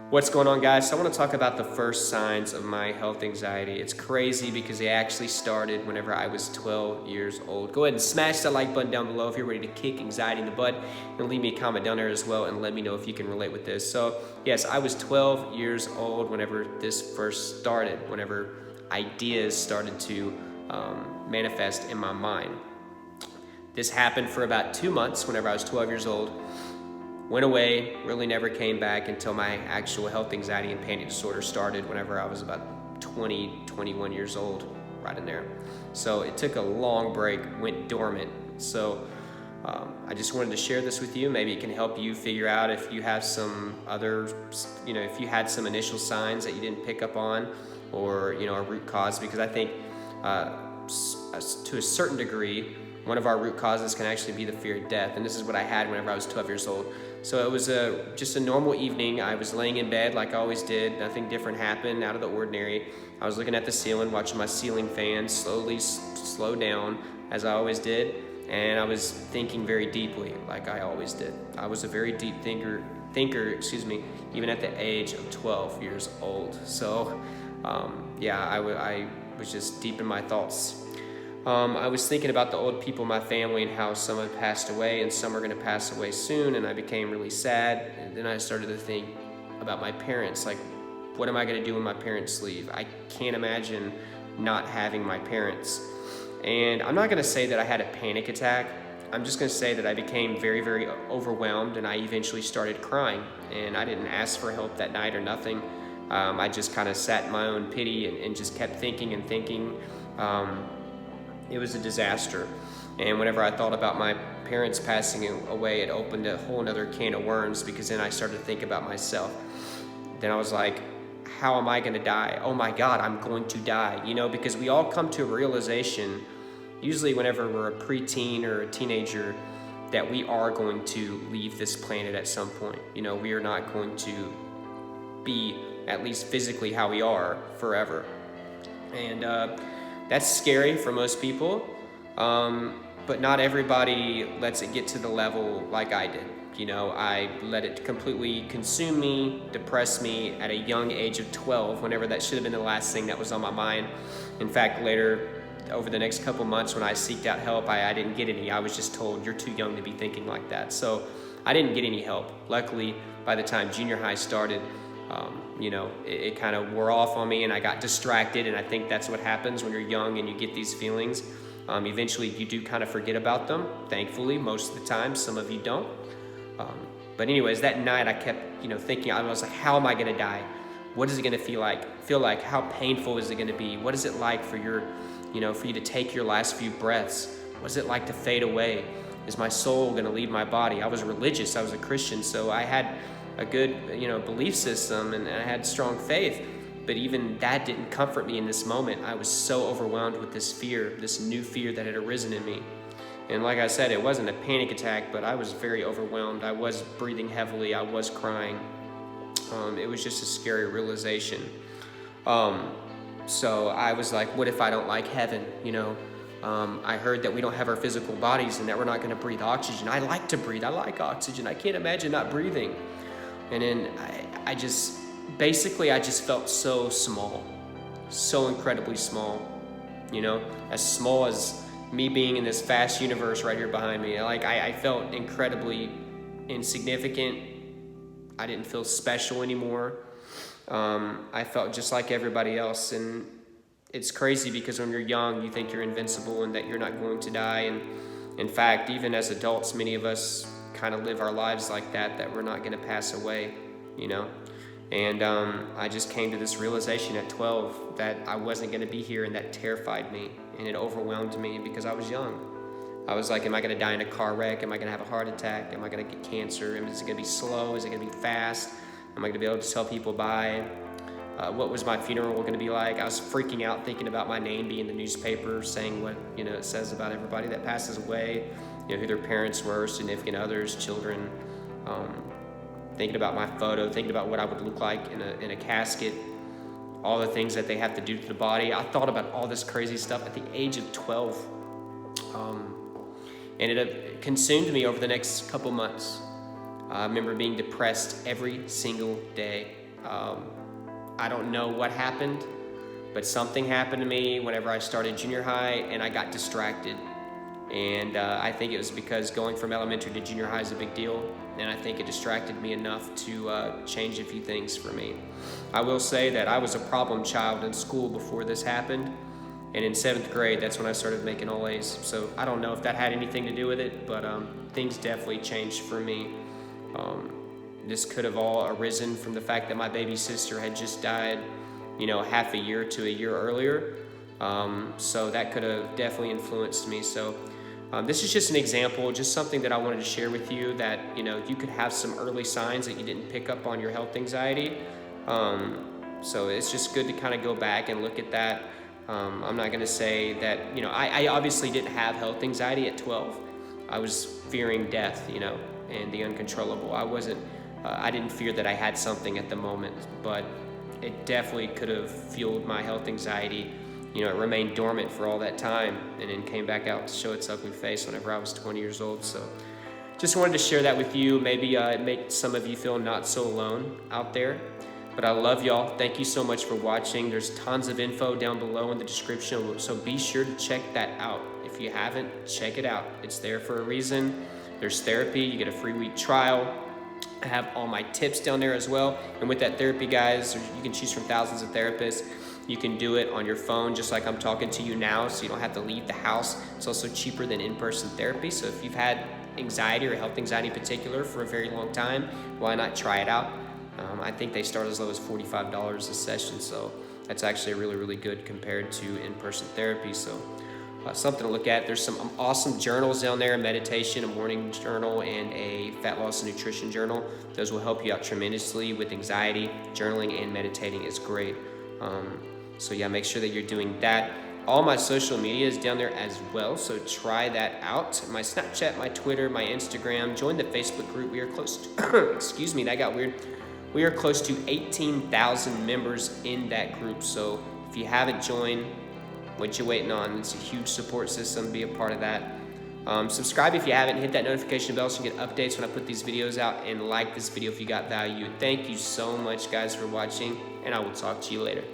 What's going on, guys? So I want to talk about the first signs of my health anxiety. It's crazy because they actually started whenever I was 12 years old. Go ahead and smash that like button down below if you're ready to kick anxiety in the butt, and leave me a comment down there as well and let me know if you can relate with this. So yes, I was 12 years old whenever this first started, whenever ideas started to manifest in my mind. This happened for about 2 months whenever I was 12 years old. Went away, really never came back until my actual health anxiety and panic disorder started whenever I was about 20, 21 years old, right in there. So it took a long break, went dormant. So I just wanted to share this with you. Maybe it can help you figure out if you have some other, if you had some initial signs that you didn't pick up on, or, a root cause, because I think to a certain degree, one of our root causes can actually be the fear of death. And this is what I had whenever I was 12 years old. So it was just a normal evening. I was laying in bed like I always did. Nothing different happened out of the ordinary. I was looking at the ceiling, watching my ceiling fan slowly slow down, as I always did. And I was thinking very deeply, like I always did. I was a very deep thinker, even at the age of 12 years old. So I was just deep in my thoughts. I was thinking about the old people in my family and how some had passed away and some are going to pass away soon, and I became really sad. And then I started to think about my parents, like, what am I going to do when my parents leave? I can't imagine not having my parents. And I'm not going to say that I had a panic attack. I'm just going to say that I became very, very overwhelmed, and I eventually started crying. And I didn't ask for help that night or nothing. I just kind of sat in my own pity and just kept thinking and thinking. It was a disaster. And whenever I thought about my parents passing away, it opened a whole nother can of worms, because then I started to think about myself. Then I was like, how am I going to die? Oh my God, I'm going to die. Because we all come to a realization, usually whenever we're a preteen or a teenager, that we are going to leave this planet at some point. We are not going to be, at least physically, how we are forever. And that's scary for most people, but not everybody lets it get to the level like I did. I let it completely consume me, depress me at a young age of 12, whenever that should have been the last thing that was on my mind. In fact, later, over the next couple months when I seeked out help, I didn't get any. I was just told, you're too young to be thinking like that. So I didn't get any help. Luckily, by the time junior high started, it kind of wore off on me, and I got distracted. And I think that's what happens when you're young and you get these feelings. Eventually you do kind of forget about them, thankfully, most of the time. Some of you don't. But anyways, that night I kept, thinking. I was like, how am I going to die? What is it going to feel like? How painful is it going to be? What is it like for for you to take your last few breaths? What is it like to fade away? Is my soul going to leave my body? I was religious. I was a Christian, so I had a good, belief system, and I had strong faith. But even that didn't comfort me in this moment. I was so overwhelmed with this fear, this new fear that had arisen in me. And like I said, it wasn't a panic attack, but I was very overwhelmed. I was breathing heavily. I was crying. It was just a scary realization. So I was like, what if I don't like heaven? I heard that we don't have our physical bodies and that we're not going to breathe oxygen. I like to breathe. I like oxygen. I can't imagine not breathing. And then I just felt so small, so incredibly small, as small as me being in this vast universe right here behind me. Like I felt incredibly insignificant. I didn't feel special anymore. I felt just like everybody else. And it's crazy because when you're young, you think you're invincible and that you're not going to die. And in fact, even as adults, many of us kind of live our lives like that we're not going to pass away, And I just came to this realization at 12 that I wasn't going to be here, and that terrified me, and it overwhelmed me because I was young. I was like, am I going to die in a car wreck? Am I going to have a heart attack? Am I going to get cancer? Is it going to be slow? Is it going to be fast? Am I going to be able to tell people bye? What was my funeral going to be like? I was freaking out thinking about my name being in the newspaper, saying what it says about everybody that passes away, who their parents were, significant others, children. Thinking about my photo, thinking about what I would look like in a casket, all the things that they have to do to the body. I thought about all this crazy stuff at the age of 12. And it consumed me over the next couple months. I remember being depressed every single day. I don't know what happened, but something happened to me whenever I started junior high, and I got distracted. And I think it was because going from elementary to junior high is a big deal, and I think it distracted me enough to change a few things for me. I will say that I was a problem child in school before this happened, and in 7th grade, that's when I started making all A's. So I don't know if that had anything to do with it, but things definitely changed for me. This could have all arisen from the fact that my baby sister had just died, half a year to a year earlier. So that could have definitely influenced me. So this is just an example, just something that I wanted to share with you, that you could have some early signs that you didn't pick up on your health anxiety. So it's just good to kind of go back and look at that. I'm not going to say that, I obviously didn't have health anxiety at 12. I was fearing death, and the uncontrollable. I didn't fear that I had something at the moment, but it definitely could have fueled my health anxiety. It remained dormant for all that time, and then came back out to show its ugly face whenever I was 20 years old. So just wanted to share that with you. Maybe make some of you feel not so alone out there. But I love y'all. Thank you so much for watching. There's tons of info down below in the description, so be sure to check that out. If you haven't, check it out. It's there for a reason. There's therapy. You get a free week trial. I have all my tips down there as well. And with that therapy, guys, you can choose from thousands of therapists. You can do it on your phone, just like I'm talking to you now, so you don't have to leave the house. It's also cheaper than in-person therapy. So if you've had anxiety or health anxiety in particular for a very long time, why not try it out? I think they start as low as $45 a session, so that's actually really, really good compared to in-person therapy. So something to look at. There's some awesome journals down there: a meditation, a morning journal, and a fat loss and nutrition journal. Those will help you out tremendously with anxiety. Journaling and meditating is great. So yeah, make sure that you're doing that. All my social media is down there as well, so try that out. My Snapchat, my Twitter, my Instagram. Join the Facebook group. We are close to, excuse me, that got weird. We are close to 18,000 members in that group. So if you haven't joined, what you waiting on? It's a huge support system. Be a part of that. Subscribe if you haven't. Hit that notification bell so you can get updates when I put these videos out, and like this video if you got value. Thank you so much, guys, for watching, and I will talk to you later.